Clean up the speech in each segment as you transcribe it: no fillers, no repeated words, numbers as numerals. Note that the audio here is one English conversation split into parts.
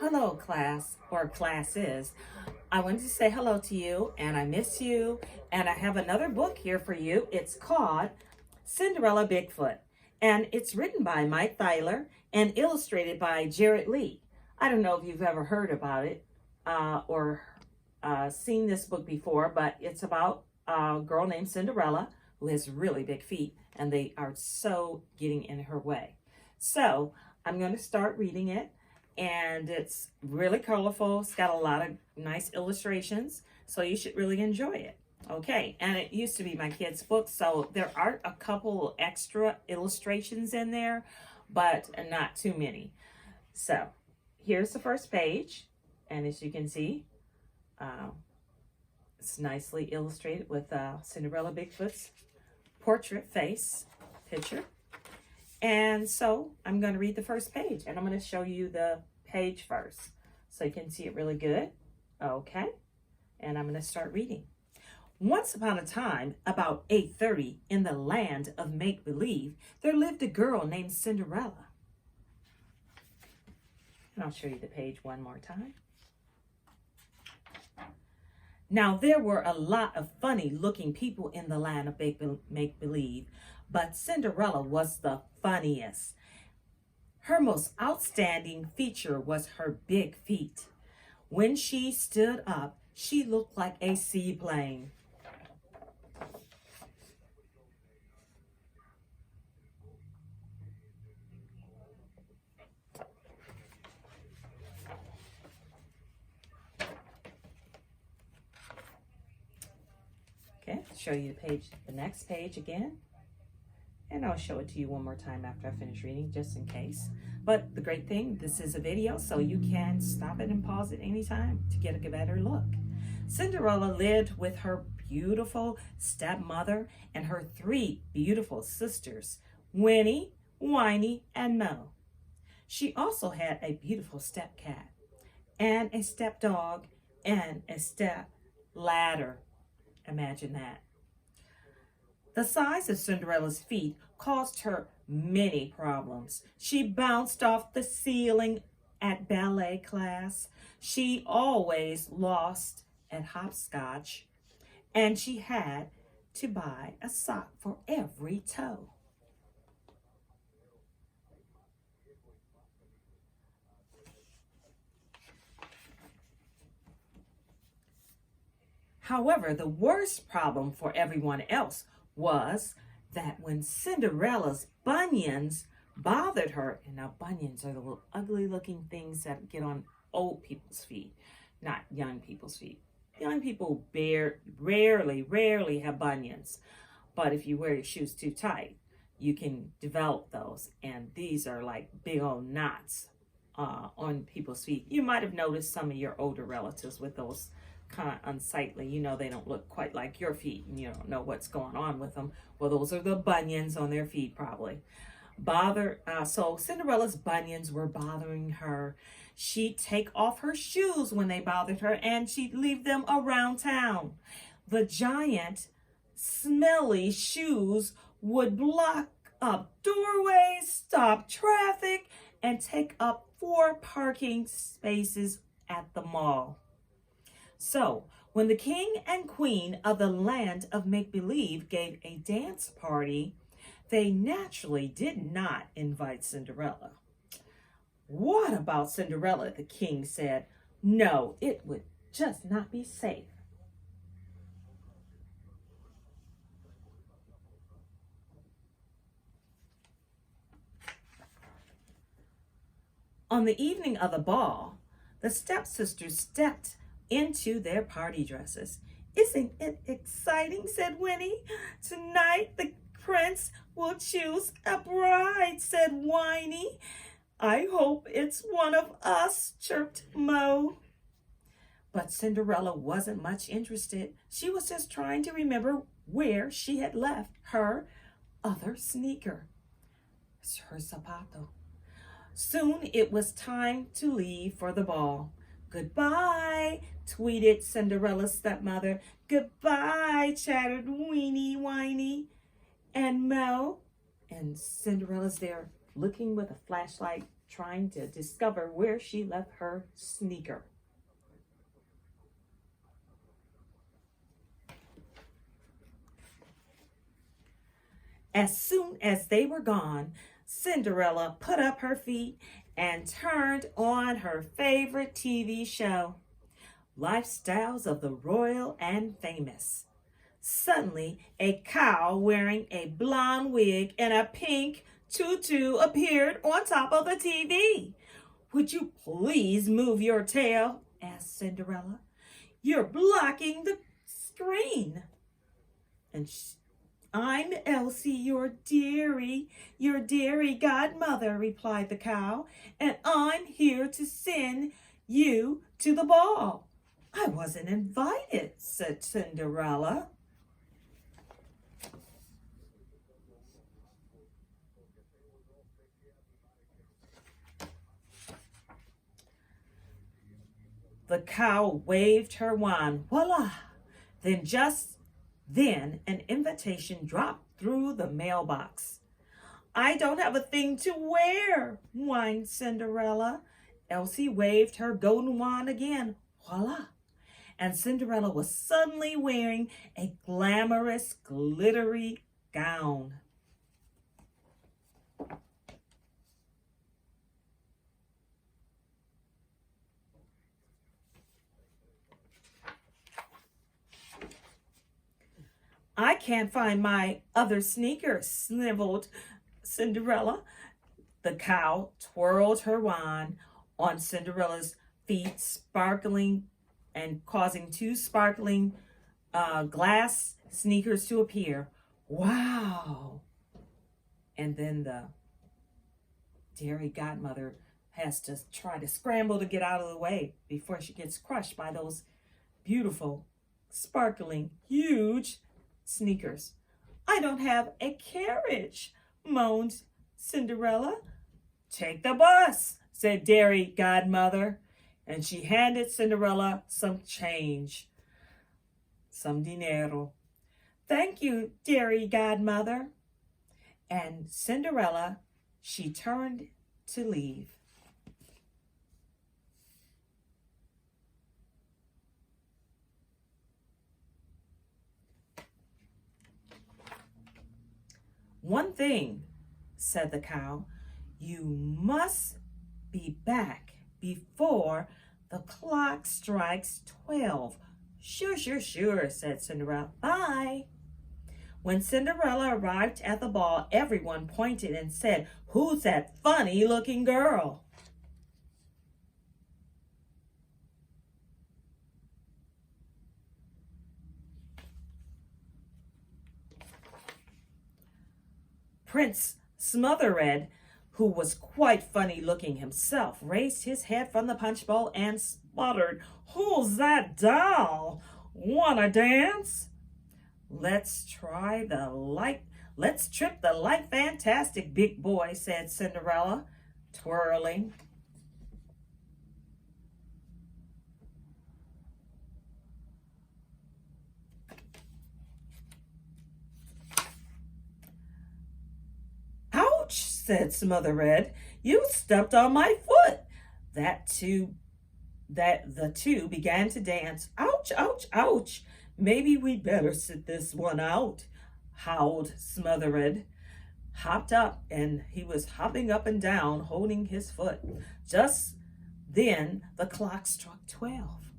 Hello, class or classes. I wanted to say hello to you and I miss you. And I have another book here for you. It's called Cinderella Bigfoot. And it's written by Mike Thaler and illustrated by Jared Lee. I don't know if you've ever heard about it or seen this book before, but it's about a girl named Cinderella who has really big feet and they are so getting in her way. So I'm going to start reading it. And it's really colorful. It's got a lot of nice illustrations, so you should really enjoy it. Okay, and it used to be my kids' book, so there are a couple extra illustrations in there, but not too many. So here's the first page, and as you can see, it's nicely illustrated with Cinderella Bigfoot's portrait face picture. And so I'm going to read the first page and I'm going to show you the page first so you can see it really good. Okay. And I'm going to start reading. Once upon a time, about 8:30 in the land of make-believe, there lived a girl named Cinderella. And I'll show you the page one more time. Now, there were a lot of funny-looking people in the land of make-believe, but Cinderella was the funniest. Her most outstanding feature was her big feet. When she stood up, she looked like a seaplane. Okay, show you the next page again. And I'll show it to you one more time after I finish reading, just in case. But the great thing, this is a video, so you can stop it and pause it anytime to get a better look. Cinderella lived with her beautiful stepmother and her three beautiful sisters, Winnie, Whiny, and Mo. She also had a beautiful stepcat and a stepdog and a step ladder. Imagine that. The size of Cinderella's feet caused her many problems. She bounced off the ceiling at ballet class. She always lost at hopscotch. And she had to buy a sock for every toe. However, the worst problem for everyone else was that when Cinderella's bunions bothered her, and now bunions are the little ugly looking things that get on old people's feet, not young people's feet. Young people rarely have bunions, but if you wear your shoes too tight, you can develop those, and these are like big old knots on people's feet. You might have noticed some of your older relatives with those kind of unsightly, they don't look quite like your feet and you don't know what's going on with them. Well, those are the bunions on their feet probably. So Cinderella's bunions were bothering her. She'd take off her shoes when they bothered her and she'd leave them around town. The giant, smelly shoes would block up doorways, stop traffic, and take up 4 parking spaces at the mall. So, when the king and queen of the land of make-believe gave a dance party, they naturally did not invite Cinderella. What about Cinderella? The king said. No, it would just not be safe. On the evening of the ball, the stepsisters stepped into their party dresses. Isn't it exciting, said Winnie. Tonight the prince will choose a bride, said Whiny. I hope it's one of us, chirped Mo. But Cinderella wasn't much interested. She was just trying to remember where she had left her other sneaker, her zapato. Soon it was time to leave for the ball. Goodbye, tweeted Cinderella's stepmother. Goodbye, chattered Weenie Whiny. And Mo, and Cinderella's there looking with a flashlight trying to discover where she left her sneaker. As soon as they were gone, Cinderella put up her feet and turned on her favorite TV show, Lifestyles of the Royal and Famous. Suddenly, a cow wearing a blonde wig and a pink tutu appeared on top of the TV. "Would you please move your tail?" asked Cinderella. "You're blocking the screen." And "I'm Elsie, your dearie godmother," replied the cow, "and I'm here to send you to the ball." "I wasn't invited," said Cinderella. The cow waved her wand. Voila! Just then, an invitation dropped through the mailbox. "I don't have a thing to wear," whined Cinderella. Elsie waved her golden wand again. Voila! And Cinderella was suddenly wearing a glamorous, glittery gown. "I can't find my other sneakers," sniveled Cinderella. The cow twirled her wand on Cinderella's feet, sparkling and causing two sparkling glass sneakers to appear. "Wow!" And then the dairy godmother has to try to scramble to get out of the way before she gets crushed by those beautiful, sparkling, huge sneakers. "I don't have a carriage," moaned Cinderella. "Take the bus," said dairy godmother, and she handed Cinderella some change, some dinero. "Thank you, dairy godmother." And Cinderella, she turned to leave. "One thing," said the cow, "you must be back before the clock strikes 12. "Sure, sure, sure," said Cinderella. "Bye." When Cinderella arrived at the ball, everyone pointed and said, "Who's that funny-looking girl?" Prince Smotherhead, who was quite funny looking himself, raised his head from the punch bowl and sputtered, "Who's that doll? Wanna dance?" Let's trip the light fantastic, big boy," said Cinderella, twirling. "Ouch," said Smotherhead. "You stepped on my foot." The two began to dance. "Ouch, ouch, ouch. Maybe we'd better sit this one out," howled Smotherhead. Hopped up, and he was hopping up and down, holding his foot. Just then the clock struck 12.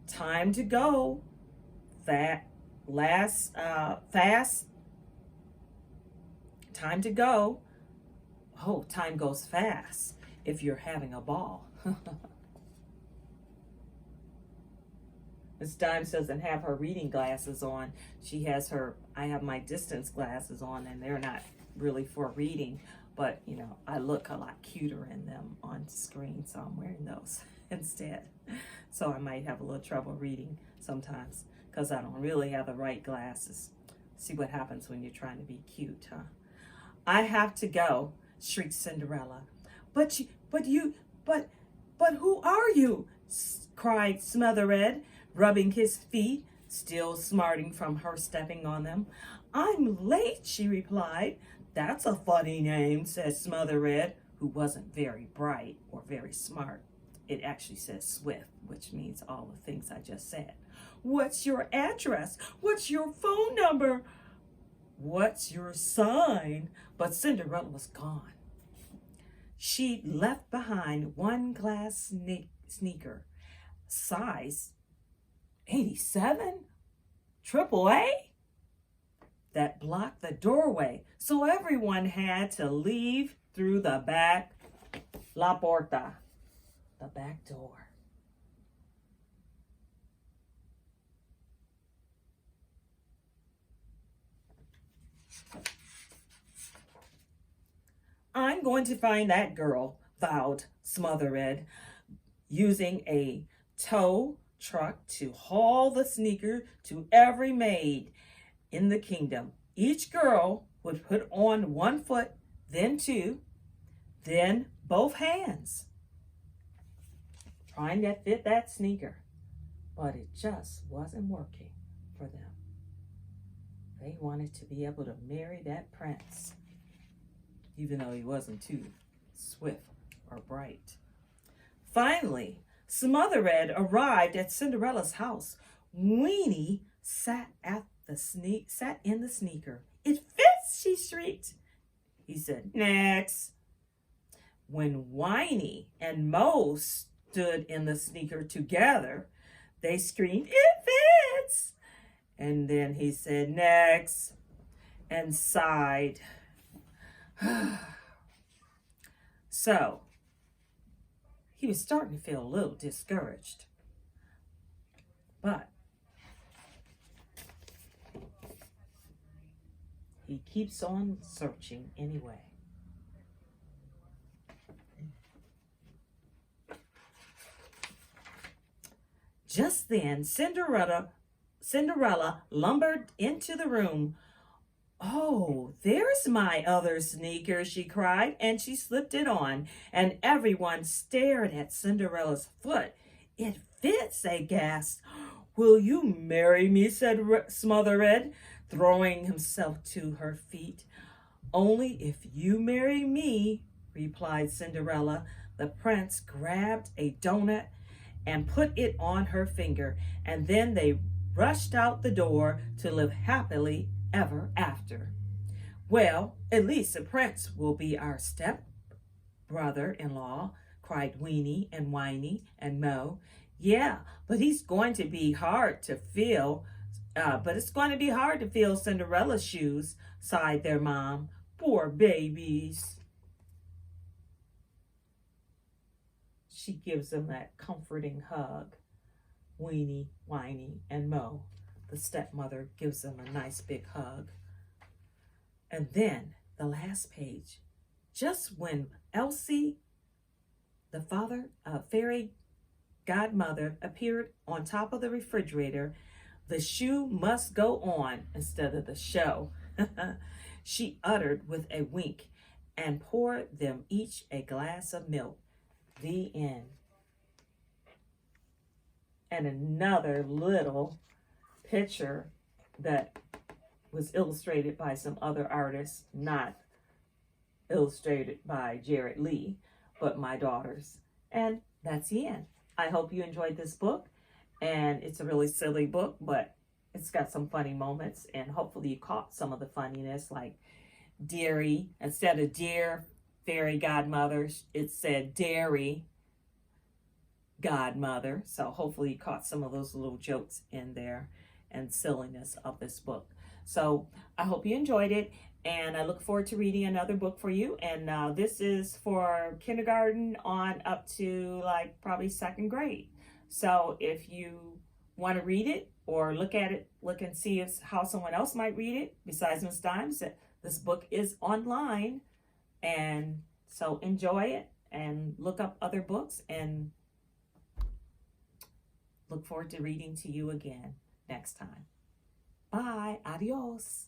"Time to go. Fast. Time to go." Oh, time goes fast if you're having a ball. Miss Dimes doesn't have her reading glasses on. I have my distance glasses on, and they're not really for reading, but I look a lot cuter in them on screen, so I'm wearing those instead. So I might have a little trouble reading sometimes because I don't really have the right glasses. See what happens when you're trying to be cute, huh? "I have to go," shrieked Cinderella. But who are you?" cried Smotherhead, rubbing his feet, still smarting from her stepping on them. "I'm late," she replied. "That's a funny name," said Smotherhead. who wasn't very bright or very smart. It actually says swift, which means all the things I just said. What's your address? What's your phone number? What's your sign? But Cinderella was gone. She left behind one glass sneaker, size 87, AAA, that blocked the doorway, so everyone had to leave through the back, la porta, the back door. I'm going to find that girl, vowed Smothered, using a tow truck to haul the sneaker to every maid in the kingdom. Each girl would put on one foot, then two, then both hands, trying to fit that sneaker. But it just wasn't working for them. They wanted to be able to marry that prince, even though he wasn't too swift or bright. Finally, Smothered arrived at Cinderella's house. Weenie sat in the sneaker. It fits, she shrieked. He said, next. When Whiny and Mo stood in the sneaker together, they screamed, it fits. And then he said, next, and sighed. So, he was starting to feel a little discouraged. But he keeps on searching anyway. Just then, Cinderella lumbered into the room. Oh, there's my other sneaker, she cried, and she slipped it on, and everyone stared at Cinderella's foot. It fits, they gasped. Will you marry me, said Smothered, throwing himself to her feet. Only if you marry me, replied Cinderella. The prince grabbed a donut and put it on her finger, and then they rushed out the door to live happily ever after. Well, at least the prince will be our step brother-in-law, cried Weenie and Whiny and Mo. Yeah, but he's going to be hard to fill. It's going to be hard to fill Cinderella's shoes, sighed their mom. Poor babies. She gives them that comforting hug. Weenie, Whiny, and Mo. The stepmother gives them a nice big hug. And then the last page, just when Elsie, the fairy godmother, appeared on top of the refrigerator, the shoe must go on instead of the show. She uttered with a wink and poured them each a glass of milk. The end. And another little picture that was illustrated by some other artists, not illustrated by Jared Lee, but my daughters. And that's the end. I hope you enjoyed this book. And it's a really silly book, but it's got some funny moments. And hopefully you caught some of the funniness, like Deary. Instead of Dear Fairy Godmother, it said Dairy Godmother. So hopefully you caught some of those little jokes in there and silliness of this book. So I hope you enjoyed it, and I look forward to reading another book for you. And this is for kindergarten on up to like probably second grade. So if you want to read it or look at it, look and see how someone else might read it besides Miss Dimes, this book is online. And so enjoy it and look up other books, and look forward to reading to you again next time. Bye. Adios.